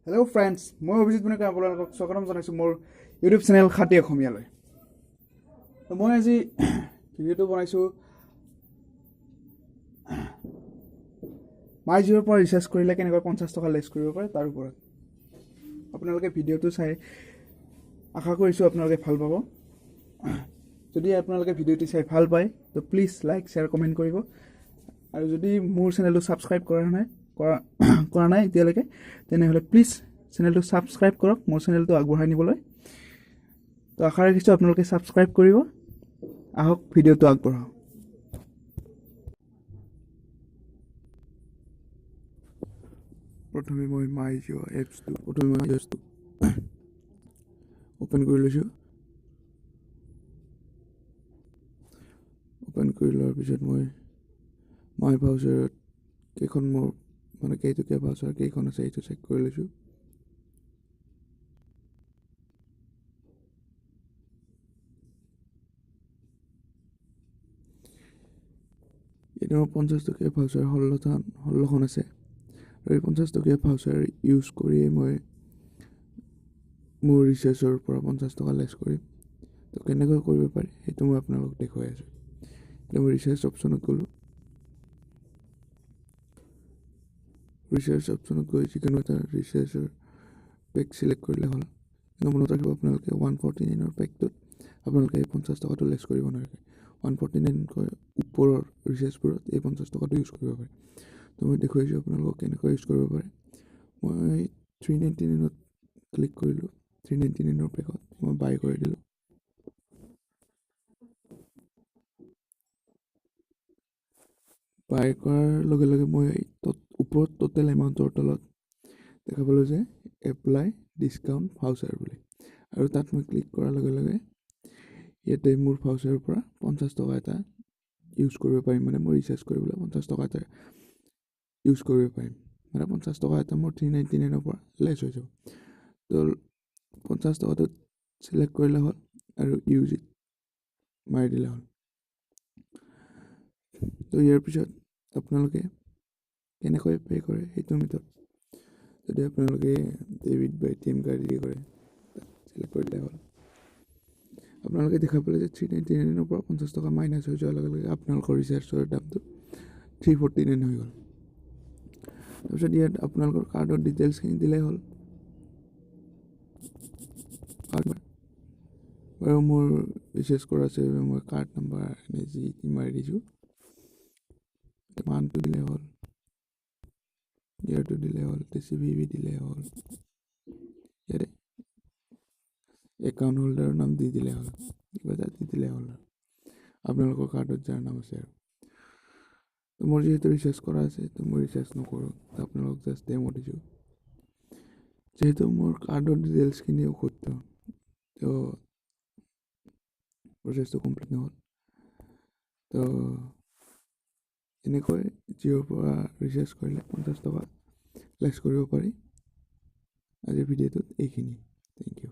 Hello' friends, মই অভিজিত পুনেকাৰ আপোনালোকক স্বাগতম জনাইছোঁ মোৰ ইউটিউব চেনেল খাটি অসমীয়ালৈ। মই আজি ভিডিঅ'টো বনাইছোঁ মাই জিঅ'ৰ পৰা ৰিচাৰ্জ কৰিলে কেনেকৈ 50 টকা লেছ কৰিব পাৰে তাৰ ওপৰত। আপোনালোকে ভিডিঅ'টো চাই আশা কৰিছোঁ আপোনালোকে ভাল পাব। যদি আপোনালোকে ভিডিঅ'টো চাই ভাল পায় তো প্লিজ লাইক শ্বেয়াৰ কমেণ্ট কৰিব। আৰু যদি মোৰ চেনেলটো ছাবস্ক্ৰাইব কৰা নাই এতিয়ালৈকে তেনেহ'লে প্লিজ চেনেলটো ছাবস্ক্ৰাইব কৰক মোৰ চেনেলটো আগবঢ়াই নিবলৈ। তো আশা ৰাখিছোঁ আপোনালোকে ছাবস্ক্ৰাইব কৰিব। আহক ভিডিঅ'টো আগবঢ়াওঁ। প্ৰথমে মই মাই জিঅ' এপছটো অ'পেন কৰি লৈছোঁ। অ'পেন কৰি লোৱাৰ পিছত মই মাই ব্ৰাউচাৰত কেইখন মোৰ কেইটকীয়া ব্ৰাউচাৰ কেইখন আছে এইটো চেক কৰি লৈছোঁ। এতিয়া মোৰ 50 টকীয়া ভাউচাৰ 16খন আছে আৰু এই 50 টকীয়া ভাউচাৰ ইউজ কৰিয়েই মই মোৰ ৰিচাৰ্জৰ পৰা 50 টকা লেছ কৰিম। তো কেনেকৈ কৰিব পাৰি সেইটো মই আপোনালোকক দেখুৱাই আছোঁ। এতিয়া মই ৰিচাৰ্জ অপশ্যনত গ'লোঁ। ৰিচাৰ্জ অপশ্যনত গৈ যিকোনো এটা ৰিচাৰ্জৰ পেক চিলেক্ট কৰিলে হ'ল। কিন্তু মনত ৰাখিব আপোনালোকে 149ৰ পেকটোত আপোনালোকে এই 50 টকাটো লেছ কৰিব নালাগে। 149কৈ ওপৰৰ ৰিচাৰ্জবোৰত এই 50 টকাটো ইউজ কৰিব পাৰে। তো মই দেখুৱাইছোঁ আপোনালোকক কেনেকৈ ইউজ কৰিব পাৰে। মই 399ত ক্লিক কৰিলোঁ। 399ৰ পেকত মই বাই কৰি দিলোঁ। বাই কৰাৰ লগে লগে মই ওপৰত টোটেল এমাউণ্টৰ তলত দেখা পালোঁ যে এপ্লাই ডিছকাউণ্ট ভাউচাৰ বুলি, আৰু তাত মই ক্লিক কৰাৰ লগে লগে ইয়াতে মোৰ ভাউচাৰৰ পৰা 50 টকা এটা ইউজ কৰিব পাৰিম। মই ৰিচাৰ্জ কৰিবলৈ 50 টকা এটা ইউজ কৰিব পাৰিম। 50 টকা এটা মোৰ 399ৰ পৰা লেছ হৈ যাব। তো 50 টকাটো চিলেক্ট কৰিলে হ'ল আৰু ইউজ ইট মাৰি দিলে হ'ল। তো ইয়াৰ পিছত আপোনালোকে কেনেকৈ পে' কৰে সেইটো মেথড। যদি আপোনালোকে ডেবিট বা ATM কাৰ্ডেদি কৰে তাত চিলেক্ট কৰি দিলে হ'ল। আপোনালোকে দেখা পালে যে 399ৰ পৰা 50 টকা মাইনাছ হৈ যোৱাৰ লগে লগে আপোনালোকৰ ৰিচাৰ্জৰ দামটো 349 হৈ গ'ল। তাৰপিছত ইয়াত আপোনালোকৰ কাৰ্ডৰ ডিটেইলছখিনি দিলেই হ'ল। বাৰু মোৰ ৰিচাৰ্জ কৰা আছে মই কাৰ্ড নাম্বাৰ যি মাৰি দিছোঁ। মানটো দিলে হ'ল, ইয়াৰটো দিলে হ'ল, CVV দিলে হ'ল, ইয়াতে একাউণ্ট হোল্ডাৰৰ নাম দি দিলে হ'ল, কিবা এটা দি দিলে হ'ল আপোনালোকৰ কাৰ্ডত যাৰ নাম আছে আৰু। তো মোৰ যিহেতু ৰিচাৰ্জ কৰা আছে তো মই ৰিচাৰ্জ নকৰোঁ, আপোনালোকক জাষ্ট ডেমো দিছোঁ। যিহেতু মোৰ কাৰ্ডৰ ডিটেইলছখিনি অশুদ্ধ তো প্ৰচেছটো কমপ্লিট নহ'ল। তো এনেকৈ জিঅ'ৰ পৰা ৰিচাৰ্জ কৰিলে 50 টকা লেছ কৰিব পাৰি। আজিৰ ভিডিঅ'টোত এইখিনি। Thank U.